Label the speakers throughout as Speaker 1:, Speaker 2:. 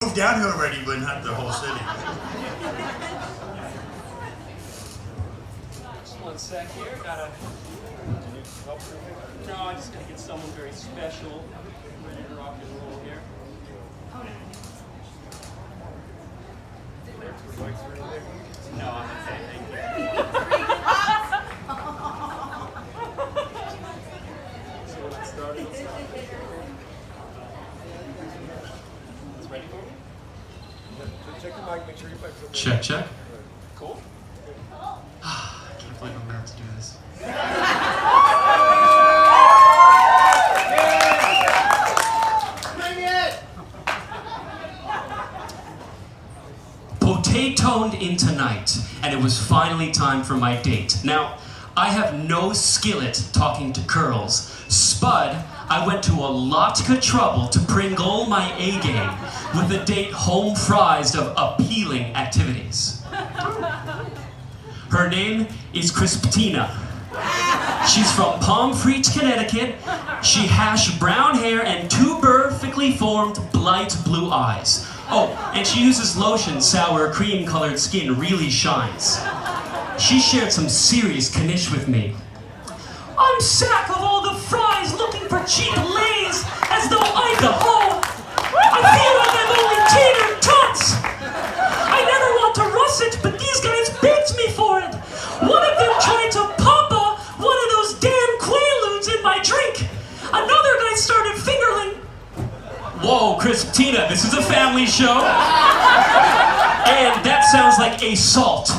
Speaker 1: Moved down here already, but not the whole city.
Speaker 2: Just one sec here. No, I just gotta get someone very special ready to rock and roll here. No, I'm okay, thank you. So when I started, it's ready for me?
Speaker 3: Check the mic, make sure you flex.
Speaker 4: Check, check.
Speaker 2: Cool.
Speaker 4: I can't believe I'm about to do this. Potatoed in tonight, and it was finally time for my date. Now, I have no skillet talking to curls. Spud, I went to a lotka trouble to pringle my A-game with a date home frised of appealing activities. Her name is Crisptina. She's from Pomfret, Connecticut. She has brown hair and two perfectly formed light blue eyes. Oh, and she uses lotion, sour cream-colored skin really shines. She shared some serious knish with me. I'm sack of all the fries looking for cheap lays as though I'm the hoe. I feel like I'm only tater tots. I never want to russet, but these guys baked me for it. One of them tried to papa one of those damn quaaludes in my drink. Another guy started fingerling. Whoa, Crisptina, this is a family show. And that sounds like assault.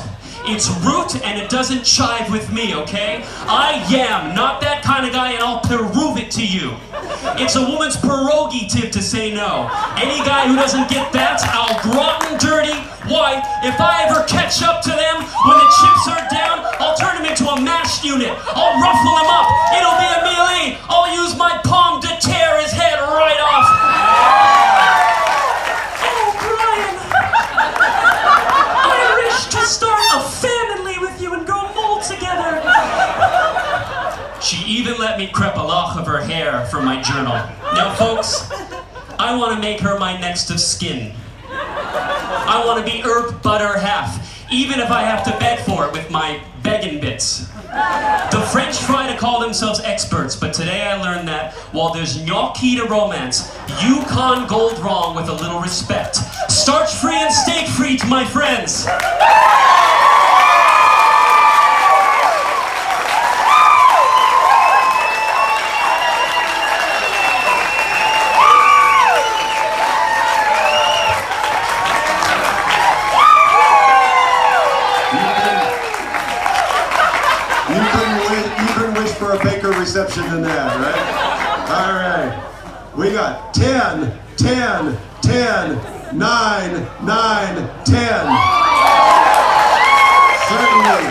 Speaker 4: It's root and it doesn't chive with me, okay? I am not that kind of guy and I'll prove it to you. It's a woman's prerogative to say no. Any guy who doesn't get that, I'll rotten dirty. Why? If I ever catch up to them when the chips are down, I'll turn them into a mashed unit. I'll ruffle him up. It'll be a melee. I'll use my palm to tear his head right off. Oh, Brian. I wish to start a family with you and grow mold together. She even let me crep a lock of her hair from my journal. Now, folks, I want to make her my next of skin. I want to be herb butter half, even if I have to beg for it with my begging bits. The French try to call themselves experts, but today I learned that while there's gnocchi to romance, you can't go wrong with a little respect. Starch free and steak free to my friends.
Speaker 3: You couldn't wish for a baker reception than that, right? All right. We got 10, 10, 10, 9, 9, 10. Certainly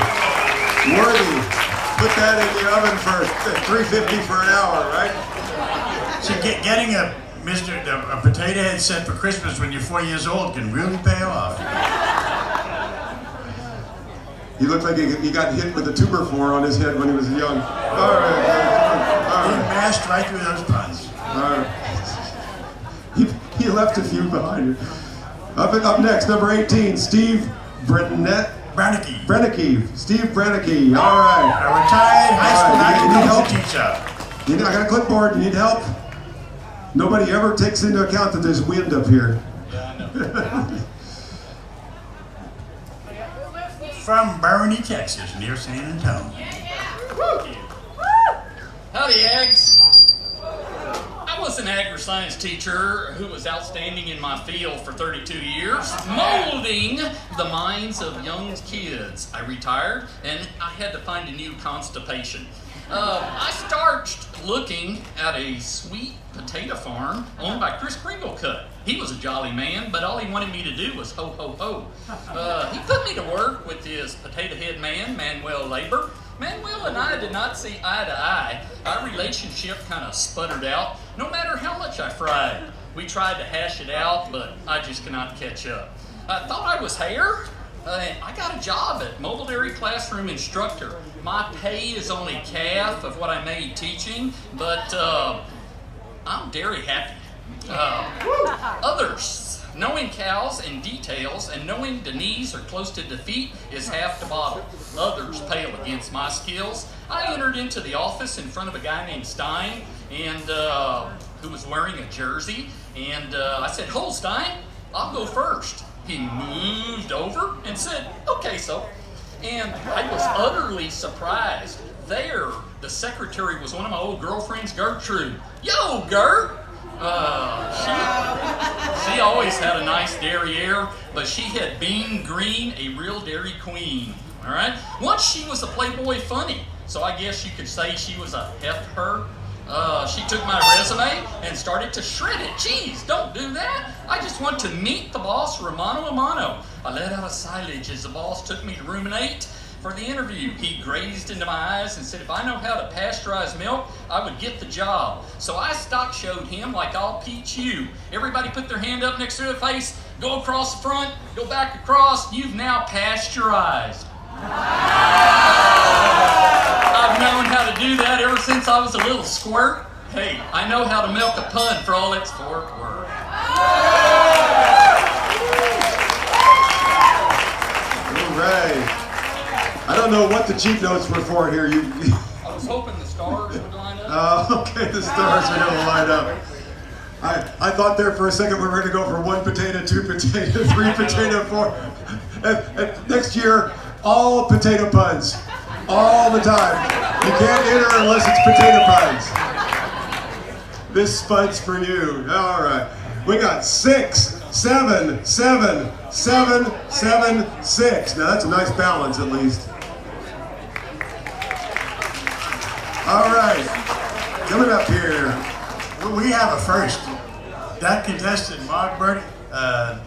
Speaker 3: worthy. Put that in the oven for $3.50 for an hour, right?
Speaker 1: So getting a potato head set for Christmas when you're 4 years old can really pay off.
Speaker 3: He looked like he got hit with a tuber four on his head when he was young. All right.
Speaker 1: He mashed right through those puns.
Speaker 3: All right. He left a few behind. Up next, number 18, Steve Brennecke. Steve Brennecke. All right.
Speaker 1: A retired high school agriculture teacher.
Speaker 3: I got a clipboard. You need help? Nobody ever takes into account that there's wind up here.
Speaker 2: Yeah, I know.
Speaker 1: From Bernie, Texas, near San Antonio.
Speaker 5: Howdy, Eggs. I was an agri-science teacher who was outstanding in my field for 32 years, molding the minds of young kids. I retired, and I had to find a new constipation. I started looking at a sweet potato farm owned by Chris Kringlecut. He was a jolly man, but all he wanted me to do was ho, ho, ho. He put me to work with his potato head man, Manuel Labor. Manuel and I did not see eye to eye. Our relationship kind of sputtered out, no matter how much I fried. We tried to hash it out, but I just cannot catch up. I thought I was hair. I got a job at Mobile Dairy Classroom Instructor. My pay is only half of what I made teaching, but I'm dairy happy. Others Knowing cows and details and knowing the knees are close to defeat is half the battle. Others pale against my skills. I entered into the office in front of a guy named Stein, and who was wearing a jersey, and I said, "Holstein, I'll go first." He moved over and said, "Okay, so." And I was utterly surprised. There, the secretary was one of my old girlfriends, Gertrude. "Yo, Gert!" She always had a nice derriere, but she had Bean Green, a real dairy queen. All right. Once she was a Playboy funny, so I guess you could say she was a heifer. She took my resume and started to shred it. Geez, don't do that. I just want to meet the boss, Romano a mano. I let out a silage as the boss took me to room 8 for the interview. He grazed into my eyes and said, if I know how to pasteurize milk, I would get the job. So I stock showed him like I'll teach you. Everybody put their hand up next to their face, go across the front, go back across. You've now pasteurized. I've known how to do that ever since I was a little squirt. Hey, I know how to milk a pun for all its fork work.
Speaker 3: All right. I don't know what the cheap notes were for here.
Speaker 5: I was hoping the stars would line up.
Speaker 3: Okay, the stars are going to line up. I thought there for a second we were going to go for 1 potato, 2 potato, 3 potato, 4. And next year, all potato puns. All the time. You can't enter unless it's potato puns. This spud's for you. All right. We got 6, 7, 7, 7, 7, 6. Now that's a nice balance at least. All right. Coming up here.
Speaker 1: We have a first. That contestant,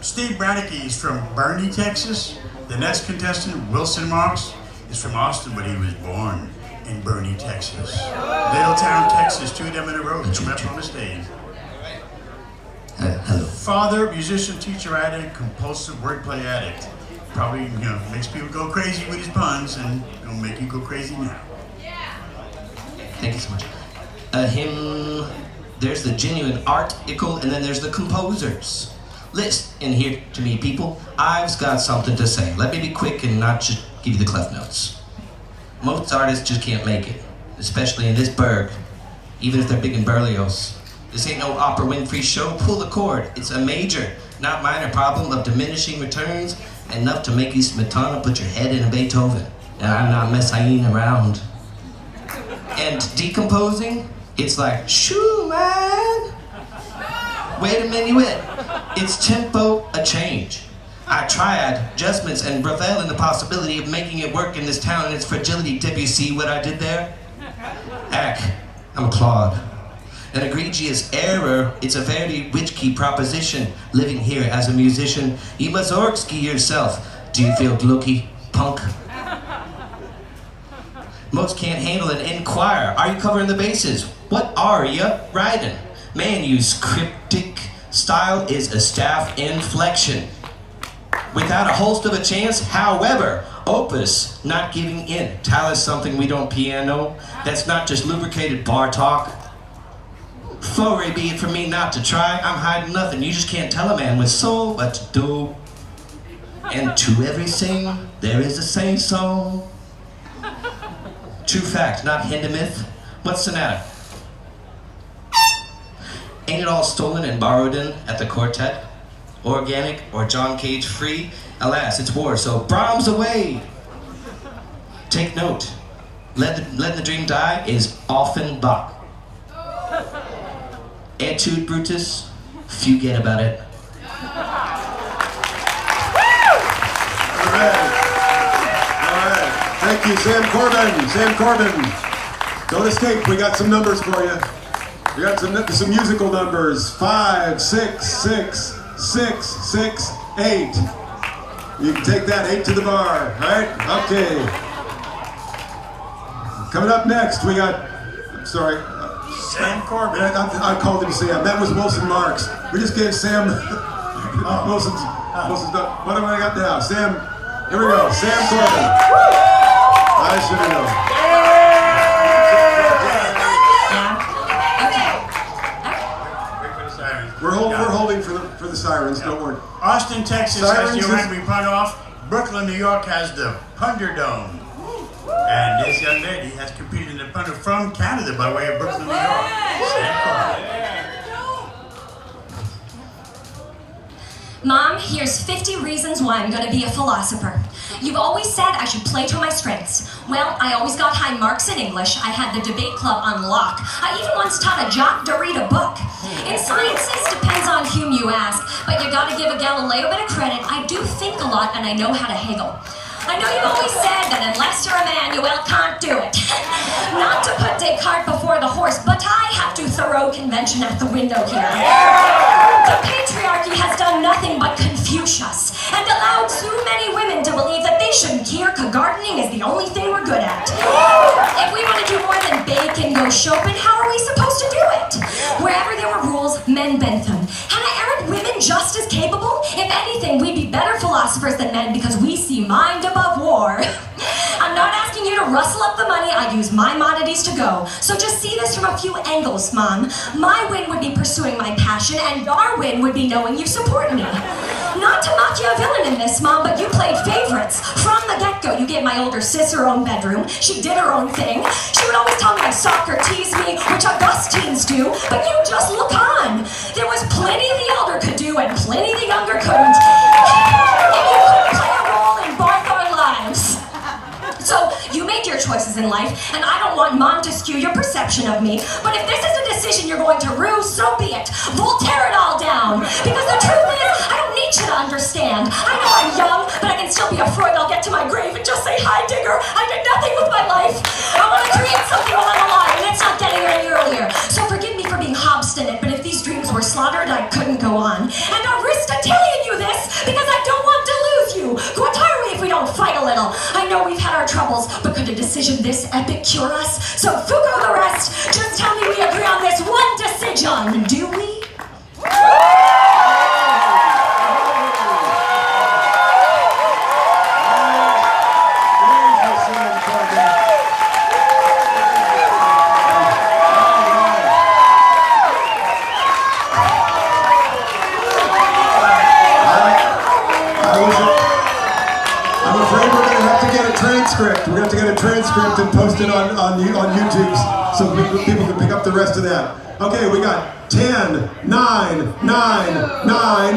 Speaker 1: Steve Brannicky is from Bernie, Texas. The next contestant, Wilson Marks, is from Austin, but he was born in Bernie, Texas. Littletown, Texas, 2 of them in a row. Coming up on the stage.
Speaker 6: Hello.
Speaker 1: Father, musician, teacher, addict, compulsive wordplay addict. Probably, makes people go crazy with his puns, and gonna make you go crazy now.
Speaker 6: Thank you so much. There's the genuine article, and then there's the composers. Listen here to me, people. I've got something to say. Let me be quick and not just give you the Cliff Notes. Most artists just can't make it, especially in this burg, even if they're big in Berlioz. This ain't no Oprah Winfrey show. Pull the cord. It's a major, not minor problem of diminishing returns, enough to make you Smetana put your head in a Beethoven. And I'm not messing around. And decomposing, it's like, shoo, man. Wait a minute. It's tempo a change. I tried adjustments and revel in the possibility of making it work in this town and its fragility. Did you see what I did there? I'm a Claude. An egregious error, it's a very witch-key proposition. Living here as a musician, you must org-ski yourself. Do you feel glucky, punk? Most can't handle an inquire. Are you covering the bases? What are you writing? Man, use cryptic. Style is a staff inflection. Without a host of a chance, however, opus, not giving in. Talus something we don't piano. That's not just lubricated bar talk. Sorry be it for me not to try. I'm hiding nothing. You just can't tell a man with soul what to do. And to everything, there is a say-so. True fact, not Hindemith. What's sonata? Ain't it all stolen and borrowed in at the quartet? Organic or John Cage free? Alas, it's war, so Brahms away! Take note, letting the dream die is often Bach. Etude Brutus, forget about it.
Speaker 3: Alright. Thank you, Sam Corbin. Sam Corbin. Don't escape, we got some numbers for you. We got some musical numbers. 5, 6, 6, 6, 6, 8. You can take that 8 to the bar, right? Okay. Coming up next, we got,
Speaker 1: Sam Corbin.
Speaker 3: I called him Sam. That was Wilson Marks. We just gave Sam Wilson's. What do I got now? Sam. Here we go. Sam Corbin. I should have known. We're holding for the Sirens, don't worry.
Speaker 1: Austin, Texas
Speaker 3: Sirens
Speaker 1: has the Henry Punoff. Brooklyn, New York has the Punderdome. And this young lady has competed in the Punder from Canada by way of Brooklyn, New York.
Speaker 7: Mom, here's 50 reasons why I'm gonna be a philosopher. You've always said I should play to my strengths. Well, I always got high marks in English. I had the debate club on lock. I even once taught a jock to read a book. In sciences, depends on whom you ask, but you gotta give a Galileo a bit of credit. I do think a lot and I know how to haggle. I know you've always said that unless you're a man, you can't do it. Not to put Descartes before the horse, but I have to throw convention at the window here. The patriarchy has done nothing but confuse us and allowed too many women to believe that they shouldn't care because gardening is the only thing we're good at. If we want to do more than bake and go shopping, how are we supposed to do it? Wherever there were rules, men bent them. And aren't women just as capable? If anything, we'd be better philosophers than men because we see mind above war. I'm not asking you to rustle up the money. I use my oddities to go. So just see this from a few angles, Mom. My win would be pursuing my passion, and your win would be knowing you support me. Not to mock you a villain in this, Mom, but you played favorites. From the get-go, you gave my older sis her own bedroom. She did her own thing. She would always tell me I'd soccer, tease me, which us teens do, but you just look on. There was plenty the elder could do and plenty the younger couldn't. And you couldn't play a role in both our lives. So, you made your choices in life, and I don't want Mom to skew your perception of me, but if this is a decision you're going to rue, so be it. We'll tear it all down. Because the truth is, I don't need you to understand. I know I'm young, but I can still be a Freud. I'll get to my grave and just say, hi, digger, I did nothing with my life. I want to create something while I'm alive, and it's not getting any earlier. So forgive me for being obstinate, but if these dreams were slaughtered, I couldn't go on. And I'll risk telling you this, because I don't want to lose you. Quatari if we don't fight a little. I know we've had our troubles, but could a decision this epic cure us? So Fuko the rest, just tell me we agree on this one decision, do we?
Speaker 3: We're going to have to get a transcript and post it on YouTube so people can pick up the rest of that. Okay, we got 10, 9, 9, 9, 9, 9.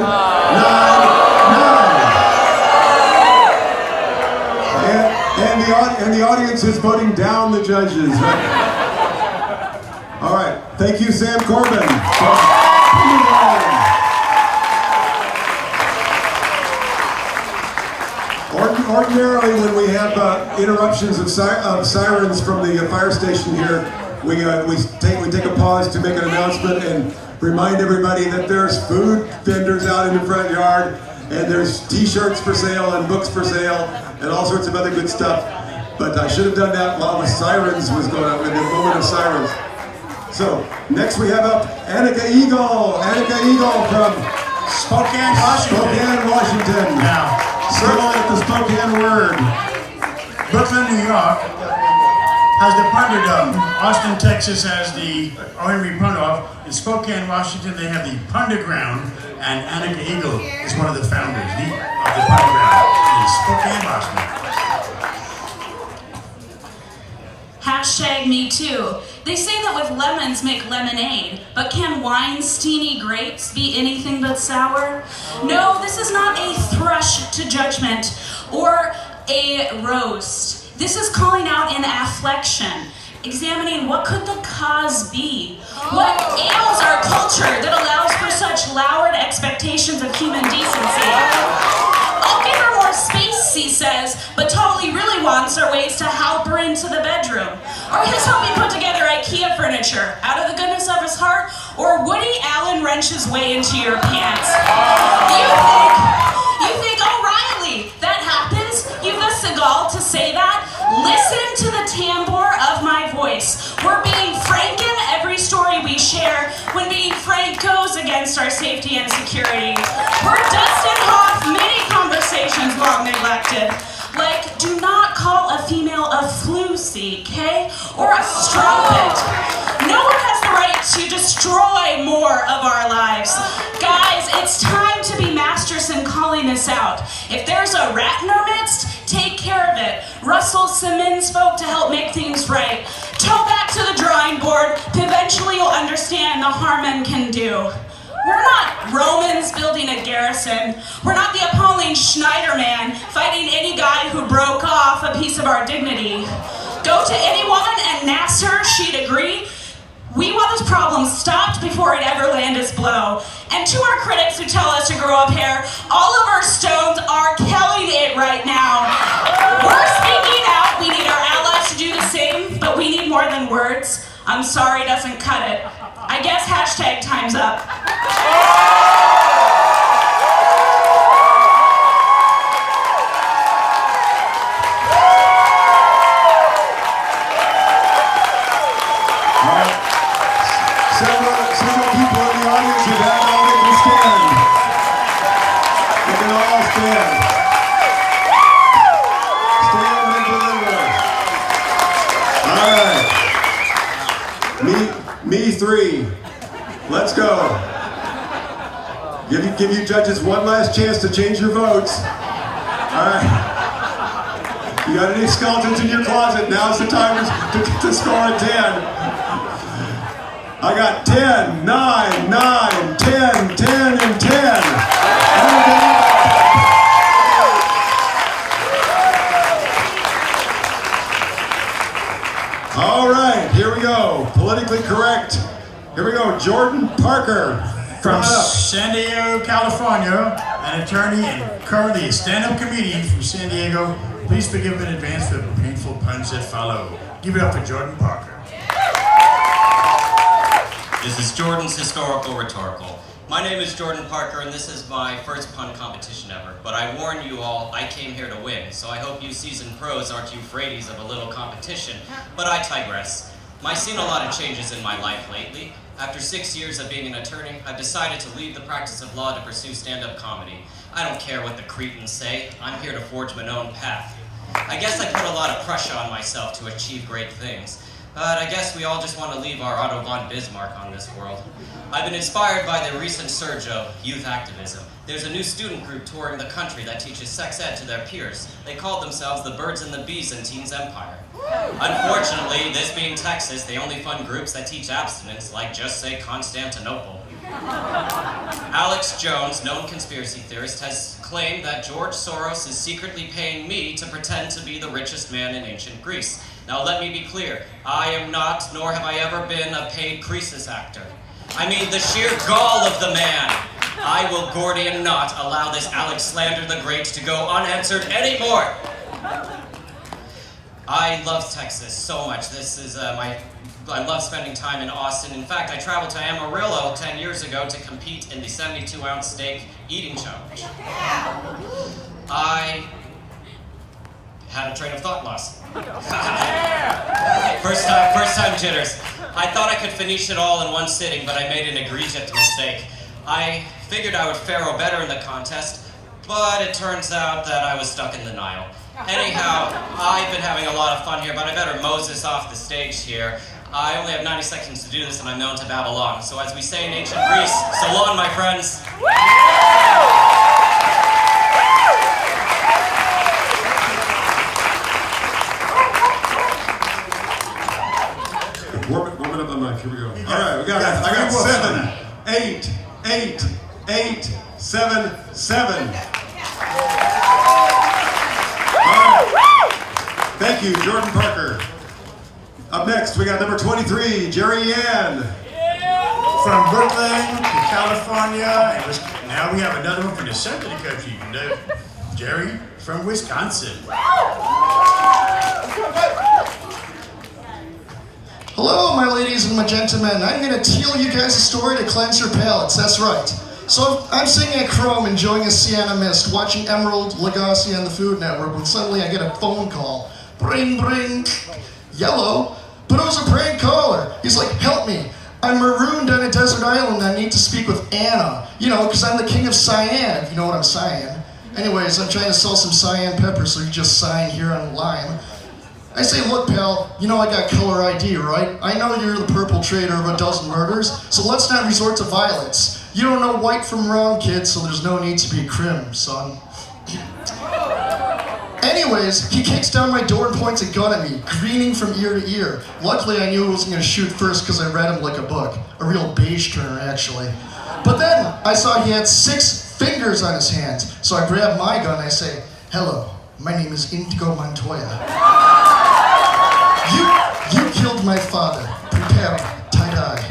Speaker 3: And the audience is voting down the judges, right? All right, thank you, Sam Corbin. Ordinarily, when we have interruptions of sirens from the fire station here, we take a pause to make an announcement and remind everybody that there's food vendors out in the front yard, and there's T-shirts for sale and books for sale and all sorts of other good stuff. But I should have done that while the sirens was going on, in the moment of sirens. So next we have up Annika Eagle. Annika Eagle from
Speaker 1: Spokane, Washington.
Speaker 3: Now, circle at the Spokane word.
Speaker 1: Brooklyn, New York has the Punderdome. Austin, Texas has the Henry Punoff. In Spokane, Washington, they have the Punderground, and Annika Eagle is one of the founders of the Punderground in Spokane, Washington.
Speaker 8: Hashtag me too. They say that with lemons make lemonade, but can Weinsteiny grapes be anything but sour? No, this is not a thrush to judgment or a roast. This is calling out an afflection, examining what could the cause be? What ails our culture that allows for such lowered expectations of human decency? I'll give her more space, he says, but all he really wants are ways to help her into the bedroom. Or he's helping put together IKEA furniture out of the goodness of his heart, or Woody Allen wrench his way into your pants. You think, oh, Riley, that happens? You've the Seagal to say that? Listen to the timbre of my voice. We're being frank in every story we share when being frank goes against our safety and security. We're dusting off many conversations long neglected. Like, do not call a female a floozy, okay? Or a strumpet. No one has the right to destroy more of our lives. Guys, it's time to be masters in calling this out. If there's a rat in our midst, take care of it. Rustle some folk to help make things right. Toe back to the drawing board. Eventually you'll understand the harm men can do. We're not Romans building a garrison. We're not the appalling Schneiderman fighting any guy who broke off a piece of our dignity. Go to any woman and ask her, she'd agree. We want this problem stopped before it ever land its blow. And to our critics who tell us to grow up hair, all of our stones are killing it right now. We're speaking out. We need our allies to do the same, but we need more than words. I'm sorry doesn't cut it. I guess hashtag time's up.
Speaker 3: Several people in the audience have had all they can stand. They can all stand. Stand and deliver. All right. Me three. Let's go. Give you judges one last chance to change your votes. All right. You got any skeletons in your closet? Now's the time to score a 10. I got 10, 9, 9, 10, 10, and 10. All right, here we go. Politically correct. Here we go. Jordan Parker.
Speaker 1: From San Diego, California, an attorney and currently a stand-up comedian from San Diego. Please forgive in advance for the painful puns that follow. Give it up for Jordan Parker.
Speaker 9: This is Jordan's Historical Rhetorical. My name is Jordan Parker, and this is my first pun competition ever. But I warn you all, I came here to win, so I hope you seasoned pros aren't euphrates of a little competition. But I digress. I've seen a lot of changes in my life lately. After 6 years of being an attorney, I've decided to leave the practice of law to pursue stand-up comedy. I don't care what the cretins say. I'm here to forge my own path. I guess I put a lot of pressure on myself to achieve great things. But I guess we all just want to leave our Otto von Bismarck on this world. I've been inspired by the recent surge of youth activism. There's a new student group touring the country that teaches sex ed to their peers. They call themselves the Birds and the Bees in Teens Empire. Unfortunately, this being Texas, they only fund groups that teach abstinence, like just say Constantinople. Alex Jones, known conspiracy theorist, has claimed that George Soros is secretly paying me to pretend to be the richest man in ancient Greece. Now let me be clear, I am not, nor have I ever been, a paid Croesus actor. I mean the sheer gall of the man. I will Gordian not allow this Alex slander the Great to go unanswered anymore. I love Texas so much. This is I love spending time in Austin. In fact, I traveled to Amarillo 10 years ago to compete in the 72-ounce steak eating challenge. I had a train of thought loss. First time jitters. I thought I could finish it all in one sitting, but I made an egregious mistake. I figured I would fare better in the contest, but it turns out that I was stuck in the Nile. Anyhow, I've been having a lot of fun here, but I better Moses off the stage here. I only have 90 seconds to do this, and I'm known to babble on. So as we say in ancient Greece, so long, my friends.
Speaker 3: Warm it up the mic. Here we go. All right, I got 7, 8, 8, 8, 7, 7. All right. Thank you, Jordan Parker. Up next, we got number 23, Jerry Ann.
Speaker 1: From Brooklyn to California, and now we have another one from the center of the country, Jerry from Wisconsin.
Speaker 10: Hello, my ladies and my gentlemen. I'm going to tell you guys a story to cleanse your palates. That's right. So I'm sitting at Chrome enjoying a Sienna Mist, watching Emerald, Lagasse on the Food Network, when suddenly I get a phone call. Bring, bring. Yellow. But it was a prank caller. He's like, help me. I'm marooned on a desert island. I need to speak with Anna. You know, because I'm the king of cyan, if you know what I'm saying. Anyways, I'm trying to sell some cyan pepper, so you just sign here on Lime. I say, look, pal, you know I got color ID, right? I know you're the perpetrator of a dozen murders, so let's not resort to violence. You don't know white from wrong, kid, so there's no need to be crim, son. Anyways, he kicks down my door and points a gun at me, greening from ear to ear. Luckily, I knew he wasn't going to shoot first because I read him like a book. A real beige turner, actually. But then, I saw he had 6 fingers on his hands, so I grab my gun and I say, hello, my name is Indigo Montoya. You killed my father. Prepare, tie-dye.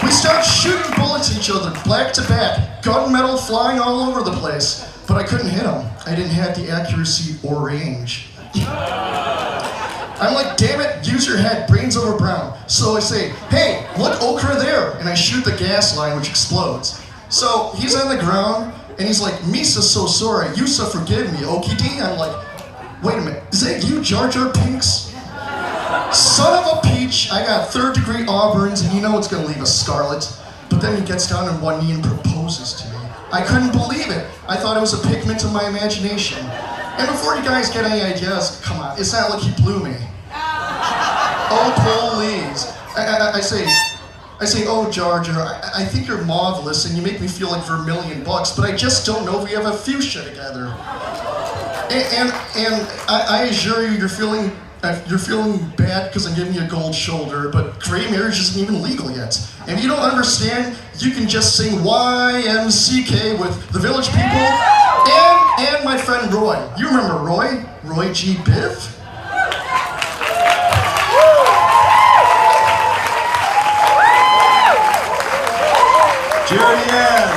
Speaker 10: We start shooting bullets at each other, back to back, gunmetal flying all over the place. But I couldn't hit him. I didn't have the accuracy or range. I'm like, damn it, use your head, brains over brown. So I say, hey, look, okra there. And I shoot the gas line, which explodes. So he's on the ground, and he's like, Misa, so sorry. Yusa, forgive me. Okidi? I'm like, wait a minute, is that you, Jar Jar Pinks? Son of a peach, I got 3rd-degree Auburns, and you know it's gonna leave a scarlet. But then he gets down on one knee and proposes to me. I couldn't believe it. I thought it was a pigment of my imagination. And before you guys get any ideas, come on, it's not like he blew me. Oh, please. I say, oh, Jar Jar, I think you're marvelous, and you make me feel like $1,000,000, but I just don't know if we have a fuchsia together. And I assure you, you're feeling bad because I'm giving you a gold shoulder, but gray marriage isn't even legal yet. And if you don't understand, you can just sing YMCK with the Village People and my friend Roy. You remember Roy? Roy G. Biv?
Speaker 3: Jerry Ann.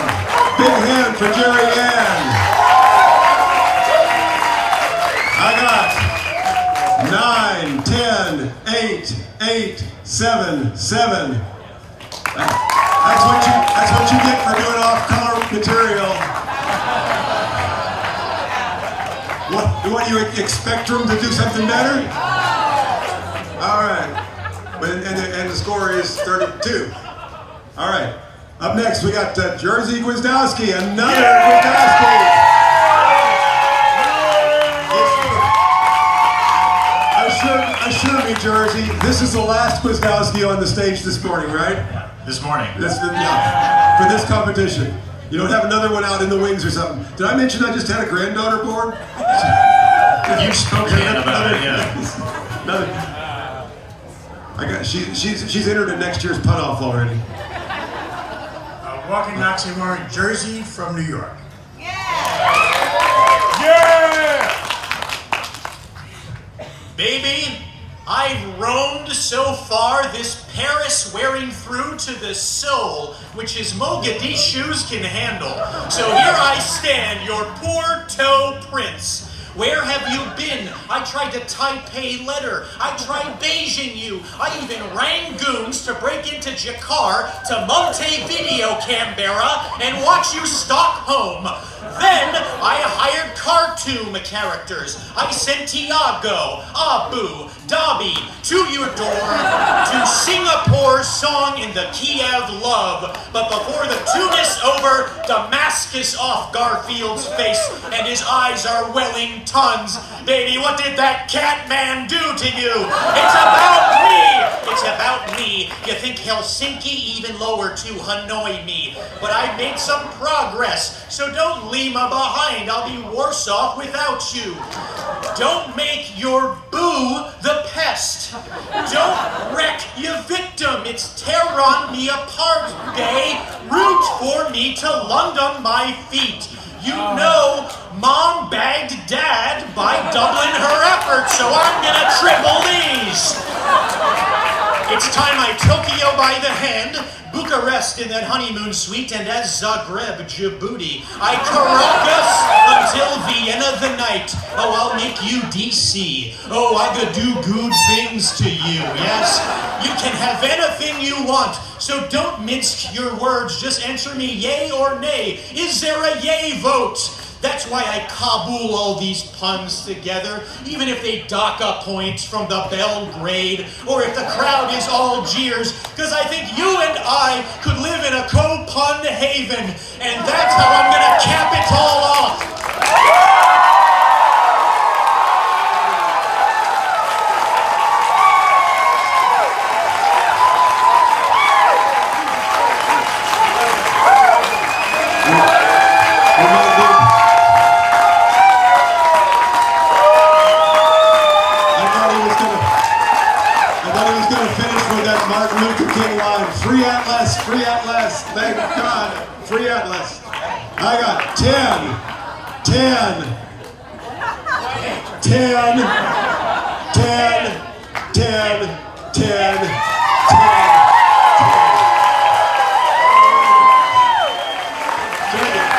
Speaker 3: Big hand for Jerry Ann. I got 9, 10, 8, 8, 7, 7. That's what you get for doing off-color material. What do you expect from to do something better? All right. And the score is 32. All right. Up next, we got Jersey Gwizdowski, another Gwizdowski. Assure me, Jersey, this is the last Gwizdowski on the stage this morning, right?
Speaker 1: This morning.
Speaker 3: Yeah, for this competition. You don't have another one out in the wings or something. Did I mention I just had a granddaughter born?
Speaker 1: You spoke about it, yeah.
Speaker 3: Another. She's entered in next year's Punoff already.
Speaker 1: Walking oxymoron, Jersey from New York.
Speaker 11: Baby, I've roamed so far this Paris wearing through to the soul, which is Mogadishu's can handle. So here I stand, your poor toe prince. Where have you been? I tried to Taipei letter. I tried Beijing you. I even rang goons to break into Jakarta to Montevideo, Canberra, and watch you stalk home. Then I hired cartoon characters. I sent Tiago, Abu, Dhabi to your door to Singapore song in the Kiev love. But before the tune is over, Damascus off Garfield's face and his eyes are welling tons. Baby, what did that cat man do to you? It's about me. It's about me. You think Helsinki even lower to Hanoi me. But I made some progress, so don't leave me behind. I'll be worse off without you. Don't make your boo the pest. Don't wreck your victim. It's tear on me apart day. Root for me to London my feet. You know, Mom bagged Dad by doubling her efforts, so I'm gonna triple these. It's time I Tokyo by the hand, Bucharest in that honeymoon suite, and as Zagreb, Djibouti, I Caracas until Vienna the night. Oh, I'll make you DC. Oh, I could do good things to you, yes? You can have anything you want, so don't mince your words, just answer me yay or nay. Is there a yay vote? That's why I Kabul all these puns together, even if they DACA points from the Belgrade, or if the crowd is all jeers, because I think you and I could live in a co-pun haven, and that's how I'm gonna cap it all off.
Speaker 3: Free Atlas. I got 10, 10, 10, 10, 10, 10, 10, 10.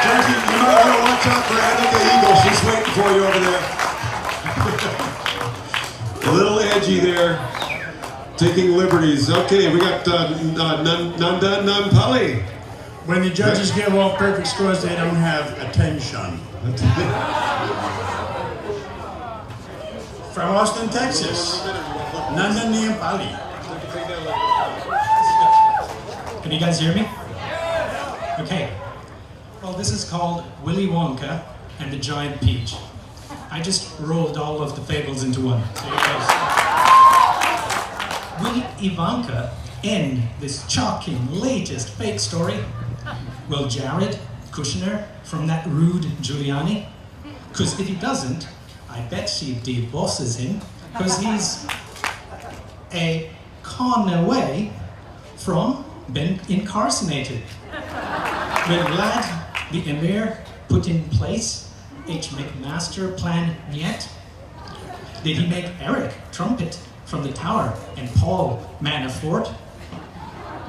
Speaker 3: Jersey, you might want to watch out for Annika Eagle. She's waiting for you over there. A little edgy there. Taking liberties. Okay, we got none, Polly.
Speaker 1: When the judges give off perfect scores, they don't have attention. From Austin, Texas, Nandan Pali.
Speaker 12: Can you guys hear me? Okay. Well, this is called Willy Wonka and the Giant Peach. I just rolled all of the fables into one. There it goes. Will Ivanka end this shocking latest fake story? Will Jared Kushner from that rude Giuliani? Because if he doesn't, I bet she debosses him, because he's a con away from being incarcerated. Will Vlad the Emir put in place H. McMaster plan yet? Did he make Eric trumpet from the tower and Paul Manafort?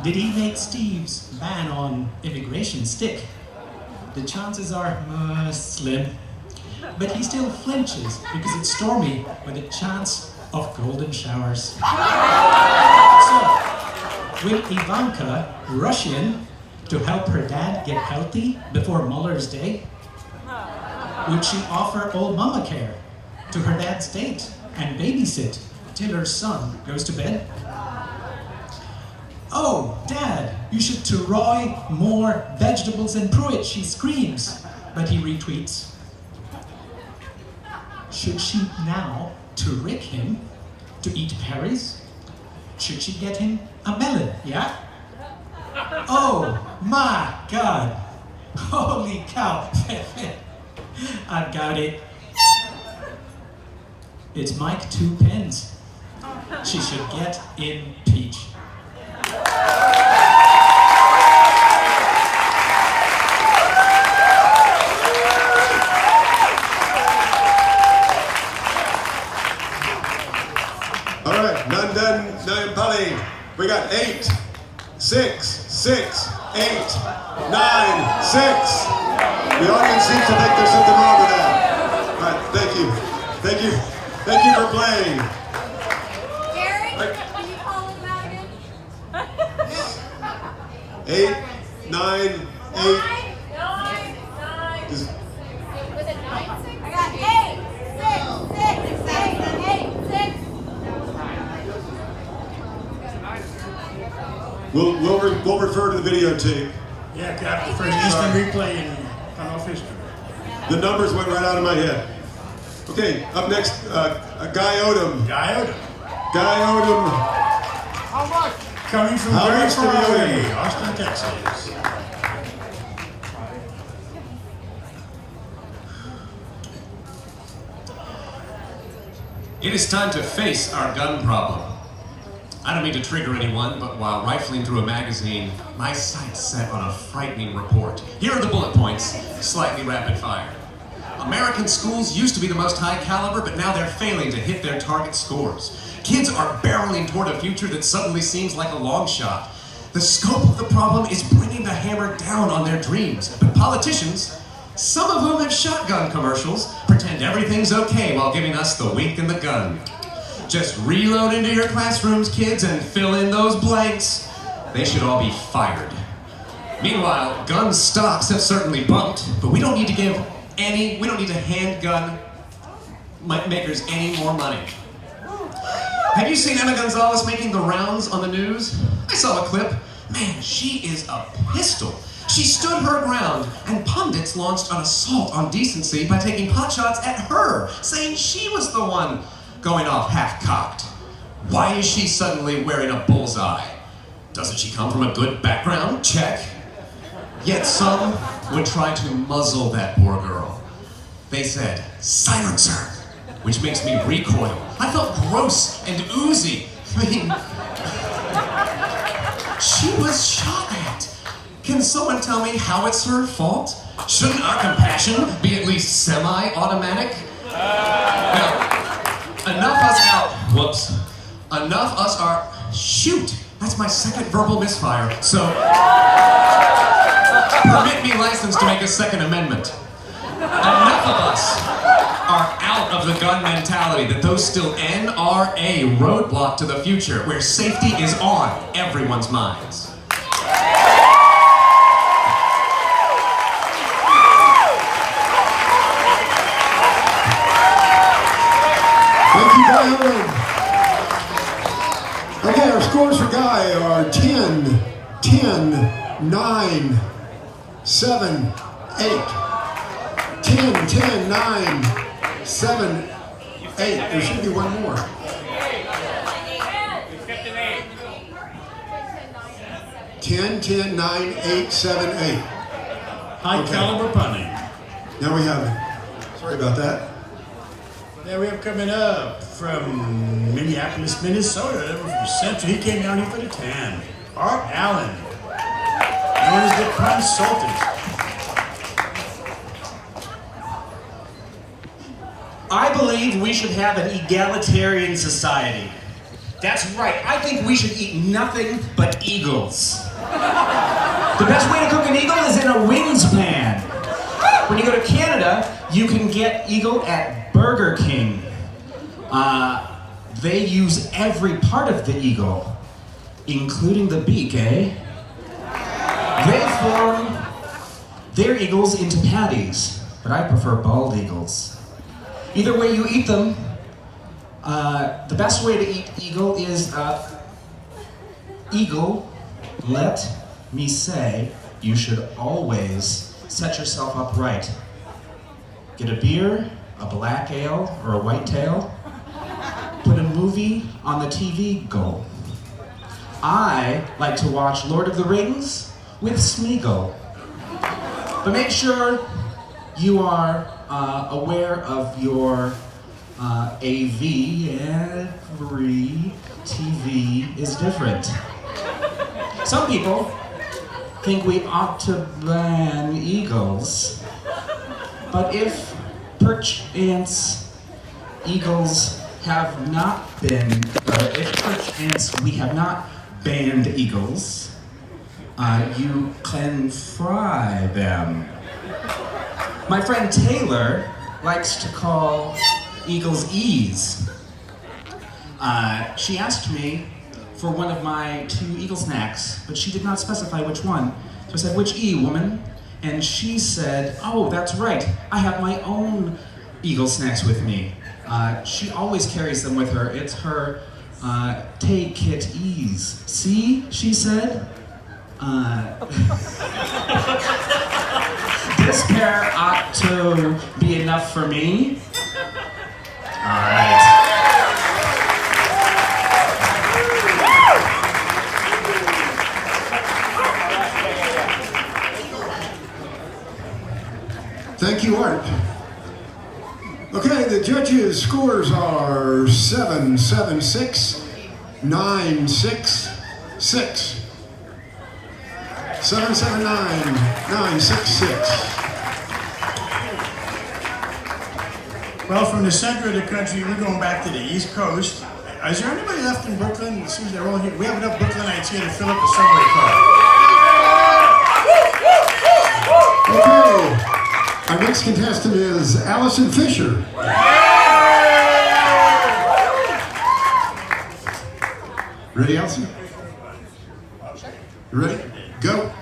Speaker 12: Did he make Steve's ban on immigration stick? The chances are slim, but he still flinches because it's stormy with a chance of golden showers. So, will Ivanka rush in to help her dad get healthy before Mueller's day? Would she offer old mama care to her dad's date and babysit till her son goes to bed? Oh, Dad, you should to Roy more vegetables and Pruitt, she screams, but he retweets. Should she now to Rick him to eat Perry's? Should she get him a melon, yeah? Oh my God, holy cow, I've got it. It's Mike 2 Pence. She should get impeached.
Speaker 3: All right, none, Polly. We got 8, 6, 6, 8, 9, 6. The audience seems to think there's something wrong with that. All right, thank you. Thank you. Thank you for playing.
Speaker 13: Gary, can you call him out again?
Speaker 3: 8, 9, 8.
Speaker 13: 9.
Speaker 3: Is-
Speaker 13: Was it 9? I got 8, 6, 6, 8, 6.
Speaker 3: We'll refer to the videotape.
Speaker 1: Yeah, Captain, for instant replay in Punoff history.
Speaker 3: The numbers went right out of my head. Okay, up next, Guy Odom.
Speaker 1: Guy Odom.
Speaker 3: Guy Odom.
Speaker 1: How much? Coming from
Speaker 3: How
Speaker 1: very
Speaker 3: much
Speaker 1: far
Speaker 3: do we owe
Speaker 1: away,
Speaker 3: you?
Speaker 1: Austin, Texas.
Speaker 14: It is time to face our gun problem. I don't mean to trigger anyone, but while rifling through a magazine, my sights set on a frightening report. Here are the bullet points, slightly rapid fire. American schools used to be the most high caliber, but now they're failing to hit their target scores. Kids are barreling toward a future that suddenly seems like a long shot. The scope of the problem is bringing the hammer down on their dreams. But politicians, some of whom have shotgun commercials, pretend everything's okay while giving us the wink and the gun. Just reload into your classrooms, kids, and fill in those blanks. They should all be fired. Meanwhile, gun stocks have certainly bumped, but we don't need to handgun makers any more money. Have you seen Emma Gonzalez making the rounds on the news? I saw a clip. Man, she is a pistol. She stood her ground, and pundits launched an assault on decency by taking potshots at her, saying she was the one going off half-cocked. Why is she suddenly wearing a bullseye? Doesn't she come from a good background? Check. Yet some would try to muzzle that poor girl. They said, "Silence her," which makes me recoil. I felt gross and oozy. I mean, she was shot at. Can someone tell me how it's her fault? Shouldn't our compassion be at least semi-automatic? Well, enough us out. Whoops. Enough us are. Shoot! That's my second verbal misfire. So, permit me license to make a second amendment. Enough of us are out of the gun mentality that those still NRA roadblock to the future where safety is on everyone's minds.
Speaker 3: Thank you, Guy. Okay, our scores for Guy are 10, 10, 9, 7, 8. 10, 10, 9, 7, 8. There should be one more. 10, 10, 9, 8, 7, 8.
Speaker 1: High caliber punning.
Speaker 3: Now we have, sorry about that.
Speaker 1: Now we have coming up from Minneapolis, Minnesota, from Central. He came down here for the 10. Art Allen, known as the Consultant.
Speaker 15: I believe we should have an egalitarian society. That's right, I think we should eat nothing but eagles. The best way to cook an eagle is in a wings pan. When you go to Canada, you can get eagle at Burger King. They use every part of the eagle, including the beak, eh? They form their eagles into patties, but I prefer bald eagles. Either way you eat them, the best way to eat eagle is, eagle, let me say, you should always set yourself up right. Get a beer, a black ale, or a white tail. Put a movie on the TV, go. I like to watch Lord of the Rings with Smeagol. But make sure you are aware of your AV. Every TV is different. Some people think we ought to ban eagles, but if perchance eagles have not been, if perchance we have not banned eagles, you can fry them. My friend Taylor likes to call eagles E's. She asked me for one of my 2 eagle snacks, but she did not specify which one. So I said, which E, woman? And she said, oh, that's right, I have my own eagle snacks with me. She always carries them with her. It's her take it ease. See, she said. This pair ought to be enough for me. All right.
Speaker 3: Thank you, Art. Okay, the judges' scores are 7, 7, 6, 9, 6, 6. 7, 7, 9, 9, 6, 6.
Speaker 1: Well, from the center of the country, we're going back to the East Coast. Is there anybody left in Brooklyn? It seems they're all here. We have enough Brooklynites here to fill up the subway car.
Speaker 3: Okay, our next contestant is Allison Fisher. Ready, Allison? You ready? Go.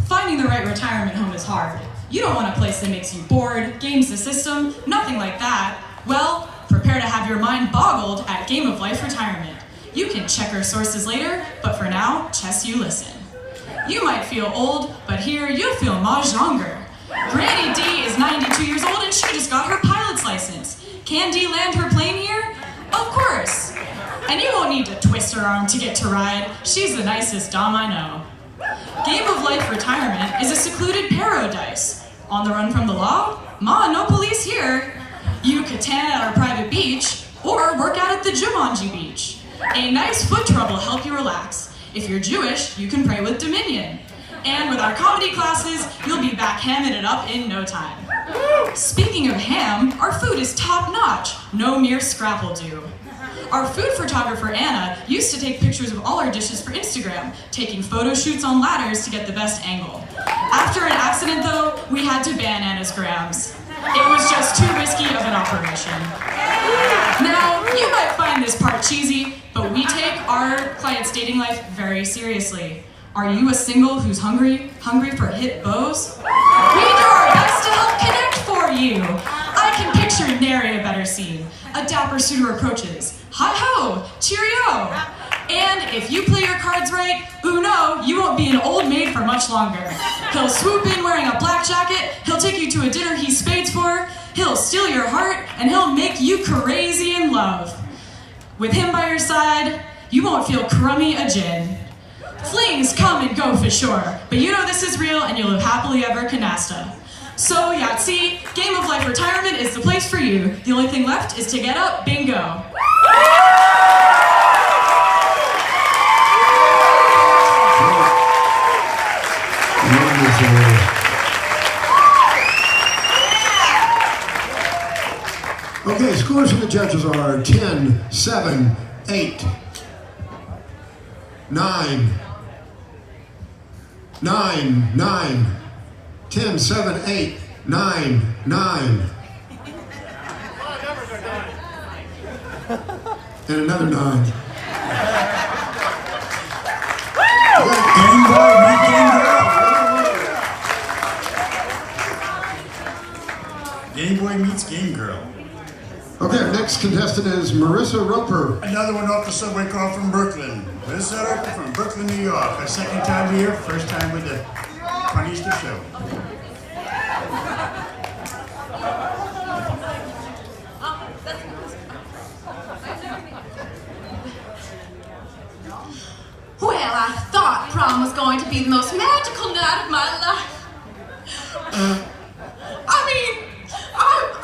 Speaker 16: Finding the right retirement home is hard. You don't want a place that makes you bored, games the system, nothing like that. Well, prepare to have your mind boggled at Game of Life Retirement. You can check our sources later, but for now, chess you listen. You might feel old, but here you'll feel much younger. Granny D is 92 years old and she just got her pilot's license. Can D land her plane here? Of course. And you won't need to twist her arm to get to ride. She's the nicest dom I know. Game of Life Retirement is a secluded paradise. On the run from the law? Ma, no police here. You could tan at our private beach or work out at the Jumanji Beach. A nice foot rub will help you relax. If you're Jewish, you can pray with Dominion. And with our comedy classes, you'll be back hamming it up in no time. Speaking of ham, our food is top-notch, no mere scrapple-do. Our food photographer, Anna, used to take pictures of all our dishes for Instagram, taking photo shoots on ladders to get the best angle. After an accident, though, we had to ban Anna's grams. It was just too risky of an operation. Now, you might find this part cheesy, but we take our clients' dating life very seriously. Are you a single who's hungry for hit beaus? We do our best to help connect for you. I can picture nary a better scene. A dapper suitor approaches. Hi-ho, cheerio. And if you play your cards right, Uno, you won't be an old maid for much longer. He'll swoop in wearing a black jacket, he'll take you to a dinner he spades for, he'll steal your heart, and he'll make you crazy in love. With him by your side, you won't feel crummy a gin. Flings come and go for sure, but you know this is real and you'll live happily ever canasta. So Yahtzee, Game of Life Retirement is the place for you. The only thing left is to get up, bingo.
Speaker 3: Okay, scores from the judges are 10, 7, 8, 9, 9, 9, 10, 7, 8, 9, 9. And another 9.
Speaker 1: Game boy, meet game girl. Game boy meets game girl.
Speaker 3: Okay, our next contestant is Marissa Roper.
Speaker 1: Another one off the subway call from Brooklyn. Marissa Roper from Brooklyn, New York. Her second time here, first time with the Punniest of Show.
Speaker 17: Well, I thought prom was going to be the most magical night of my life.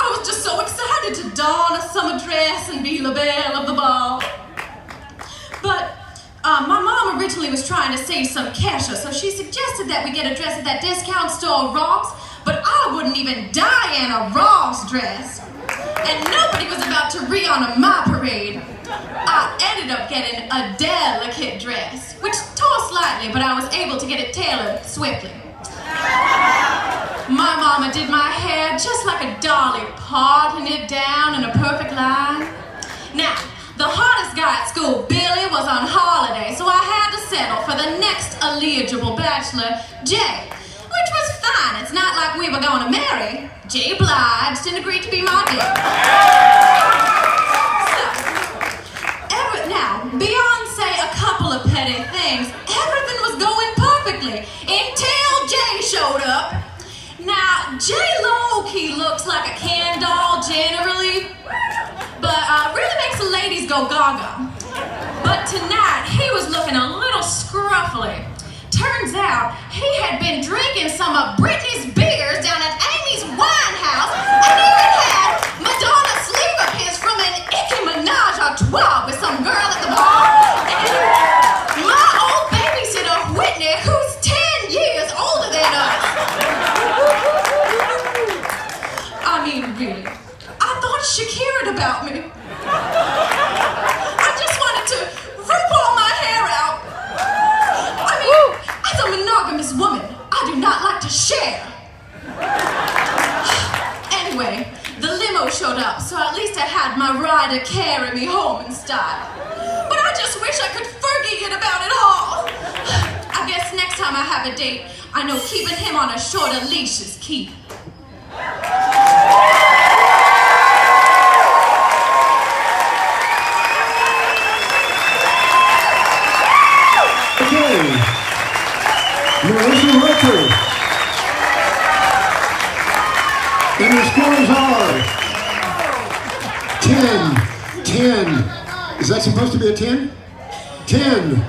Speaker 17: I was just so excited to don a summer dress and be la belle of the ball. But my mom originally was trying to save some cash, so she suggested that we get a dress at that discount store Ross, but I wouldn't even die in a Ross dress. And nobody was about to re-honor my parade. I ended up getting a delicate dress, which tore slightly, but I was able to get it tailored swiftly. My mama did my hair just like a dolly, parting it down in a perfect line. Now, the hottest guy at school, Billy, was on holiday, so I had to settle for the next eligible bachelor, Jay, which was fine. It's not like we were going to marry. Jay obliged and agreed to be my date. Now, beyond, say, a couple of petty things, everything was going perfectly until Jay showed up. Now, Jay low-key looks like a Ken doll generally, but really makes the ladies go gaga. But tonight, he was looking a little scruffy. Turns out, he had been drinking some of Britney's beers down at Amy's wine house and even had Madonna sleeve of his from an Nicki Minaj a trois with some girl at the bar. And my old babysitter, Whitney, who's 10 years older than us. I mean, really, I thought she cared about me. I just wanted to rip all my hair out. I mean, as a monogamous woman, I do not like to share. Anyway, the limo showed up, so at least I had my rider carry me home in style. But I just wish I could forget about it all. I guess next time I have a date, I know keeping him on a shorter leash is key.
Speaker 3: Okay, Marissa Roper. And the scores are 10, 10. Is that supposed to be a 10? 10.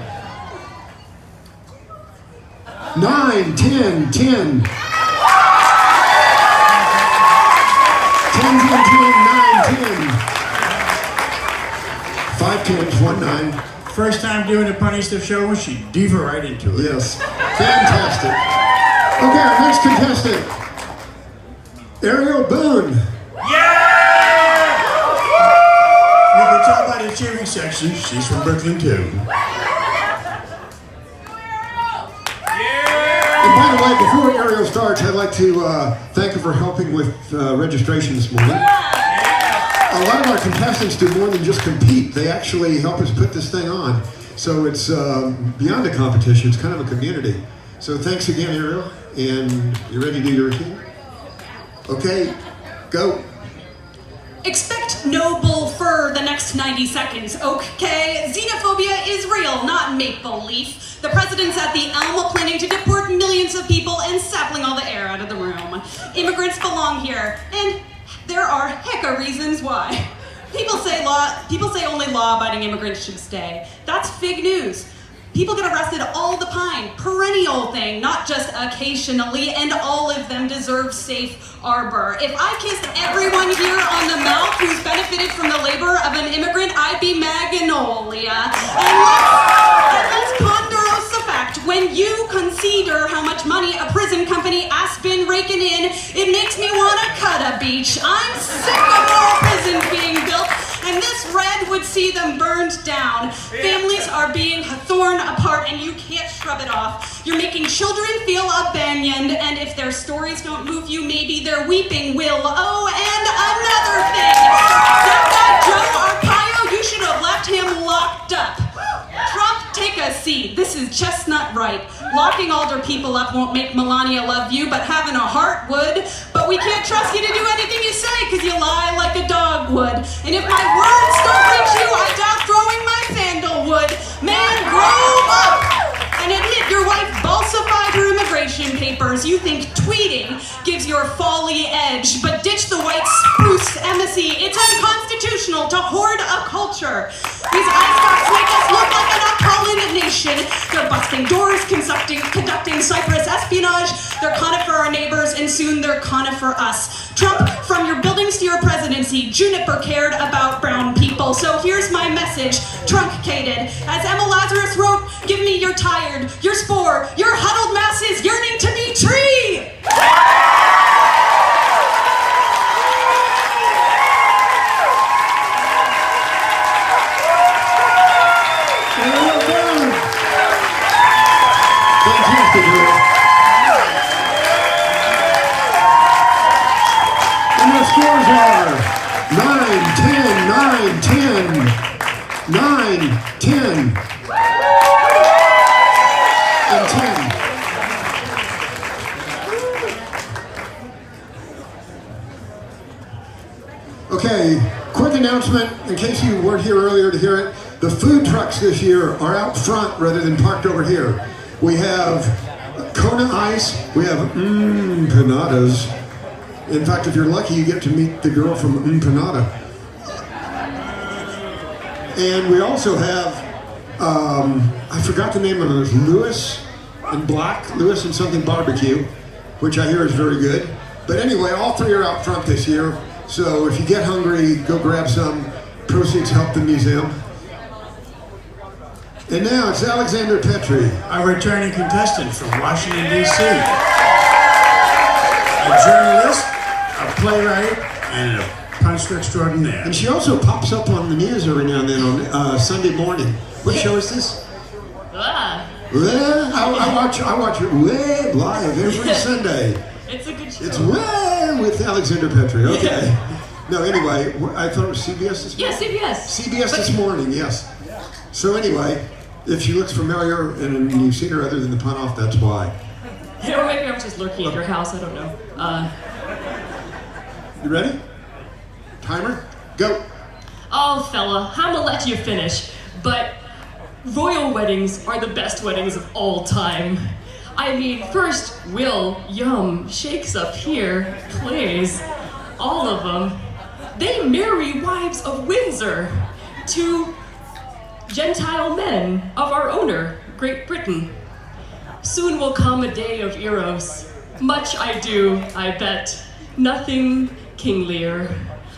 Speaker 3: 9, 10, 10. 10, 10, 10, 9, 10. 5 10s, 1 9.
Speaker 1: First time doing the Punniest of Show, she diva right into it.
Speaker 3: Yes, fantastic. Okay, our next contestant, Ariel Boone.
Speaker 1: You can tell by the cheering section, she's from Brooklyn too.
Speaker 3: And by the way, before Ariel starts, I'd like to thank her for helping with registration this morning. A lot of our contestants do more than just compete. They actually help us put this thing on. So it's beyond a competition, it's kind of a community. So thanks again, Ariel. And you ready to do your routine? Okay, go.
Speaker 16: Expect no bull for the next 90 seconds, okay? Xenophobia is real, not make-believe. The president's at the Elm planning to deport millions of people and sampling all the air out of the room. Immigrants belong here, and there are hecka reasons why. People say only law-abiding immigrants should stay. That's fake news. People get arrested all the time, perennial thing, not just occasionally, and all of them deserve safe harbor. If I kissed everyone here on the mouth who's benefited from the labor of an immigrant, I'd be Magnolia. And let's ponderos the fact, when you consider how much money a prison company has been raking in, it makes me want to cut a beach. I'm sick of more prisons being built, and this red would see them burned down. Families are being torn apart, and you can't shrub it off. You're making children feel abandoned, and if their stories don't move you, maybe their weeping will. Oh, and another thing. That guy Joe Arpaio, you should have left him locked up. Trump, take a seat. This is just not right. Locking older people up won't make Melania love you, but having a heart would. But we can't trust you to do anything you say, because you lie like a dog would. And if my words don't reach you, I doubt throwing my sandalwood. Man, grow up! And admit your wife balsified her immigration papers. You think tweeting gives your folly edge, but ditch the white spruce embassy. It's unconstitutional to hoard a culture. These ice caps make us look like an appalling nation. They're busting doors, conducting Cyprus espionage. They're conifer our neighbors, and soon they're conifer us. Trump, from your buildings to your presidency, Juniper cared about brown people. So here's my message, truncated. As Emma Lazarus wrote, give me your tired, your spore, your huddled masses yearning to be tree!
Speaker 3: Fantastic, Ariel. And the scores are 9, 10, 9, 10, 9, 10, and 10. Okay, quick announcement in case you weren't here earlier to hear it. The food trucks this year are out front rather than parked over here. We have Kona Ice, we have Empanadas. In fact, if you're lucky, you get to meet the girl from Empanada. And we also have, I forgot the name of it, there's Lewis and something barbecue, which I hear is very good. But anyway, all three are out front this year. So if you get hungry, go grab some. Proceeds help the museum. And now it's Alexander Petrie,
Speaker 1: a returning contestant from Washington, D.C. A journalist, a playwright, and a punster extraordinaire.
Speaker 3: And she also pops up on the news every now and then on Sunday morning. What show is this? I watch it live every Sunday.
Speaker 16: It's a good show.
Speaker 3: It's with Alexander Petrie. Okay. No, anyway, I thought it was CBS this morning.
Speaker 16: Yeah, CBS.
Speaker 3: CBS this morning, yes. So anyway, if she looks familiar and you've seen her other than the Punoff, that's why.
Speaker 16: Or maybe I'm just lurking at your house, I don't know.
Speaker 3: You ready? Timer, go.
Speaker 16: Oh, fella, I'm gonna let you finish, but royal weddings are the best weddings of all time. I mean, first, William shakes up here, plays, all of them. They marry wives of Windsor to Gentile men of our owner, Great Britain. Soon will come a day of Eros. Much I do, I bet. Nothing kinglier.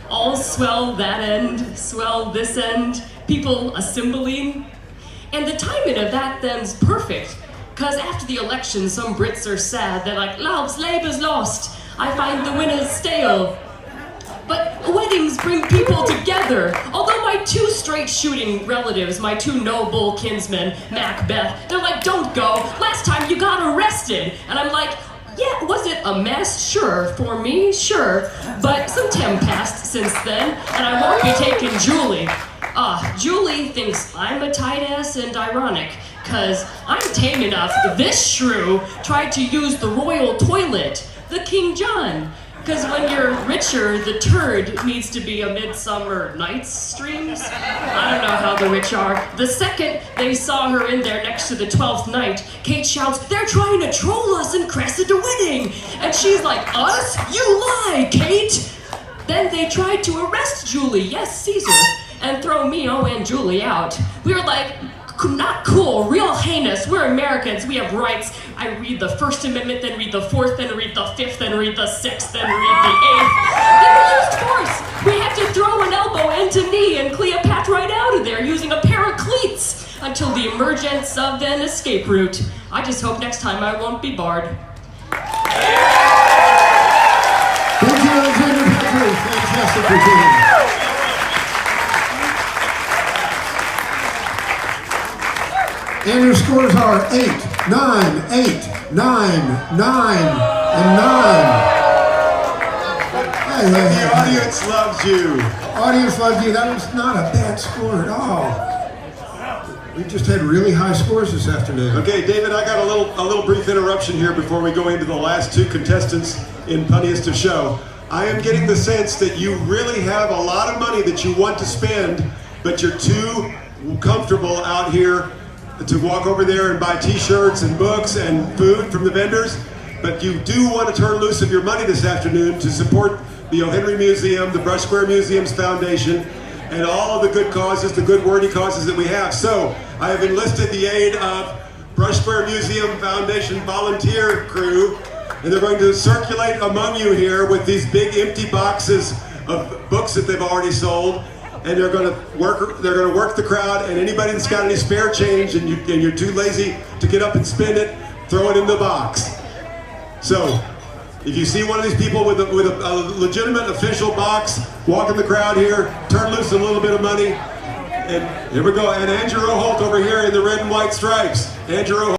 Speaker 16: All swell that end, swell this end. People assembling.
Speaker 18: And the timing of that then's perfect. Cause after the election, some Brits are sad. They're like, Labour's lost. I find the winners stale. But weddings bring people together. Although my 2 straight shooting relatives, my 2 noble kinsmen, Macbeth, they're like, don't go. Last time you got arrested. And I'm like, yeah, was it a mess? Sure. For me? Sure. But some time passed since then, and I won't be taking Julie. Julie thinks I'm a tight ass and ironic, cause I'm tame enough. This shrew tried to use the royal toilet, the King John. Cause when you're richer, the turd needs to be a Midsummer Night's Streams. I don't know how the rich are. The second they saw her in there next to the 12th night, Kate shouts, they're trying to troll us in Cressida Wedding. And she's like, us? You lie, Kate. Then they tried to arrest Julie, yes, Caesar, and throw me, and Julie out. We were like, not cool, real heinous. We're Americans, we have rights. I read the First Amendment, then read the 4th, then read the 5th, then read the 6th, then read the 8th. Then we used force. We had to throw an elbow into knee and Cleopatra right out of there using a pair of cleats until the emergence of an escape route. I just hope next time I won't be barred.
Speaker 3: Thank you, Alexander Patrick. Fantastic performance. And your scores are 8, 9, 8, 9, 9, and 9. The audience loves you. Audience loves you. That was not a bad score at all. We just had really high scores this afternoon. Okay, David, I got a little brief interruption here before we go into the last 2 contestants in Punniest of Show. I am getting the sense that you really have a lot of money that you want to spend, but you're too comfortable out here to walk over there and buy t-shirts and books and food from the vendors, but you do want to turn loose of your money this afternoon to support the O. Henry Museum, the Brush Square Museum's Foundation, and all of the good causes, the good worthy causes that we have. So I have enlisted the aid of Brush Square Museum Foundation volunteer crew, and they're going to circulate among you here with these big empty boxes of books that they've already sold. And they're going to work the crowd, and anybody that's got any spare change and you're too lazy to get up and spend it, throw it in the box. So if you see one of these people with a legitimate official box, walk in the crowd here, turn loose a little bit of money, and here we go. And Andrew Roholt over here in the red and white stripes. Andrew Roholt.